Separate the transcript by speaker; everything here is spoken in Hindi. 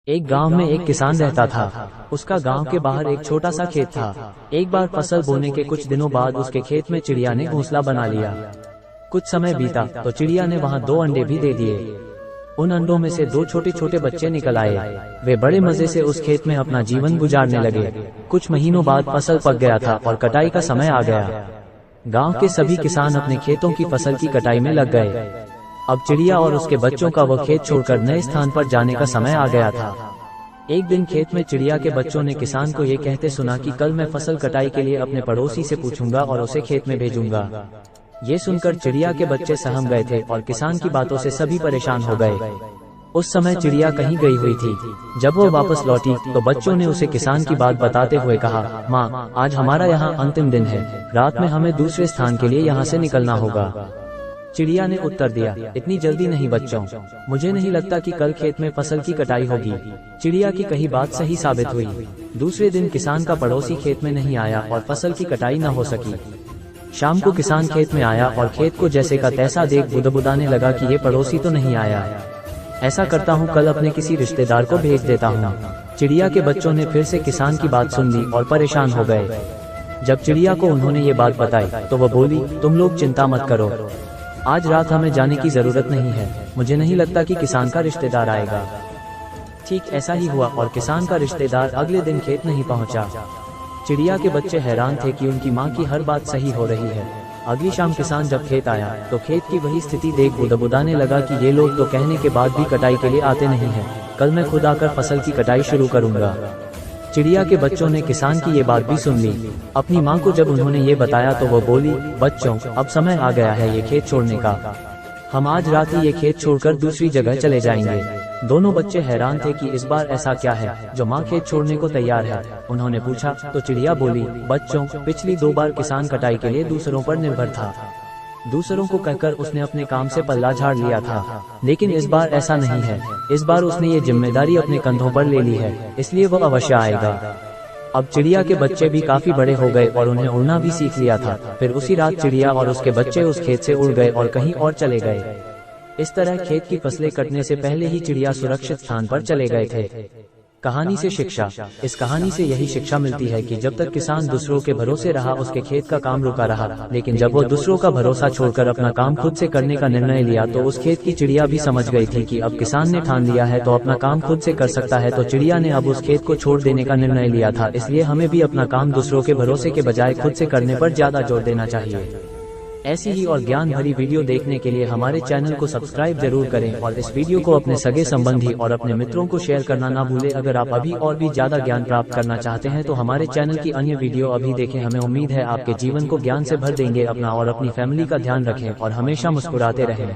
Speaker 1: एक गांव में एक किसान रहता था। उसका गांव के बाहर एक छोटा सा खेत था। एक बार फसल बोने के कुछ दिनों बाद उसके खेत में चिड़िया ने घोंसला बना लिया। कुछ समय बीता तो चिड़िया ने वहां 2 अंडे भी दे दिए। उन अंडों में से 2 छोटे छोटे बच्चे निकल आए। वे बड़े मजे से उस खेत में अपना जीवन गुजारने लगे। कुछ महीनों बाद फसल पक गया था और कटाई का समय आ गया। गांव के सभी किसान अपने खेतों की फसल की कटाई में लग गए। अब चिड़िया और उसके बच्चों का वह खेत छोड़कर नए स्थान पर जाने का समय आ गया था। एक दिन खेत में चिड़िया के बच्चों ने किसान को ये कहते सुना कि कल मैं फसल कटाई के लिए अपने पड़ोसी से पूछूंगा और उसे खेत में भेजूंगा। ये सुनकर चिड़िया के बच्चे सहम गए थे और किसान की बातों से सभी परेशान हो गए। उस समय चिड़िया कहीं गई हुई थी। जब वो वापस लौटी तो बच्चों ने उसे किसान की बात बताते हुए कहा, माँ, आज हमारा यहाँ अंतिम दिन है। रात में हमें दूसरे स्थान के लिए यहाँ से निकलना होगा। चिड़िया ने उत्तर दिया, इतनी जल्दी नहीं बच्चों, मुझे नहीं लगता कि कल खेत में फसल की कटाई होगी। चिड़िया की कही बात सही साबित हुई। दूसरे दिन किसान का पड़ोसी खेत में नहीं आया और फसल की कटाई न हो सकी। शाम को किसान खेत में आया और खेत को जैसे का तैसा देख बुदबुदाने लगा कि ये पड़ोसी तो नहीं आया। ऐसा करता हूँ, कल अपने किसी रिश्तेदार को भेज देता हूँ। चिड़िया के बच्चों ने फिर से किसान की बात सुन ली और परेशान हो गए। जब चिड़िया को उन्होंने ये बात बताई तो वह बोली, तुम लोग चिंता मत करो, आज रात हमें जाने की जरूरत नहीं है। मुझे नहीं लगता कि किसान का रिश्तेदार आएगा। ठीक ऐसा ही हुआ और किसान का रिश्तेदार अगले दिन खेत नहीं पहुंचा। चिड़िया के बच्चे हैरान थे कि उनकी माँ की हर बात सही हो रही है। अगली शाम किसान जब खेत आया तो खेत की वही स्थिति देख बुदबुदाने लगा कि ये लोग तो कहने के बाद भी कटाई के लिए आते नहीं हैं। कल मैं खुद आकर फसल की कटाई शुरू करूंगा। चिड़िया के बच्चों ने किसान की ये बात भी सुन ली। अपनी माँ को जब उन्होंने ये बताया तो वो बोली, बच्चों, अब समय आ गया है ये खेत छोड़ने का। हम आज रात ही ये खेत छोड़कर दूसरी जगह चले जाएंगे। दोनों बच्चे हैरान थे कि इस बार ऐसा क्या है जो माँ खेत छोड़ने को तैयार है। उन्होंने पूछा तो चिड़िया बोली, बच्चों, पिछली 2 बार किसान कटाई के लिए दूसरों पर निर्भर था। दूसरों को कहकर उसने अपने काम से पल्ला झाड़ लिया था, लेकिन इस बार ऐसा नहीं है। इस बार उसने ये जिम्मेदारी अपने कंधों पर ले ली है, इसलिए वो अवश्य आएगा। अब चिड़िया के बच्चे भी काफी बड़े हो गए और उन्हें उड़ना भी सीख लिया था। फिर उसी रात चिड़िया और उसके बच्चे उस खेत से उड़ गए और कहीं और चले गए। इस तरह खेत की फसलें कटने से पहले ही चिड़िया सुरक्षित स्थान पर चले गए थे। कहानी से शिक्षा। इस कहानी से यही शिक्षा मिलती है कि जब तक किसान दूसरों के भरोसे रहा उसके खेत का काम रुका रहा, लेकिन जब वो दूसरों का भरोसा छोड़कर अपना काम खुद से करने का निर्णय लिया तो उस खेत की चिड़िया भी समझ गई थी कि अब किसान ने ठान लिया है तो अपना काम खुद से कर सकता है। तो चिड़िया ने अब उस खेत को छोड़ देने का निर्णय लिया था। इसलिए हमें भी अपना काम दूसरों के भरोसे के बजाय खुद से करने पर ज्यादा जोर देना चाहिए। ऐसी ही और ज्ञान भरी वीडियो देखने के लिए हमारे चैनल को सब्सक्राइब जरूर करें और इस वीडियो को अपने सगे संबंधी और अपने मित्रों को शेयर करना ना भूलें। अगर आप अभी और भी ज्यादा ज्ञान प्राप्त करना चाहते हैं तो हमारे चैनल की अन्य वीडियो अभी देखें। हमें उम्मीद है आपके जीवन को ज्ञान से भर देंगे। अपना और अपनी फैमिली का ध्यान रखें और हमेशा मुस्कुराते रहें।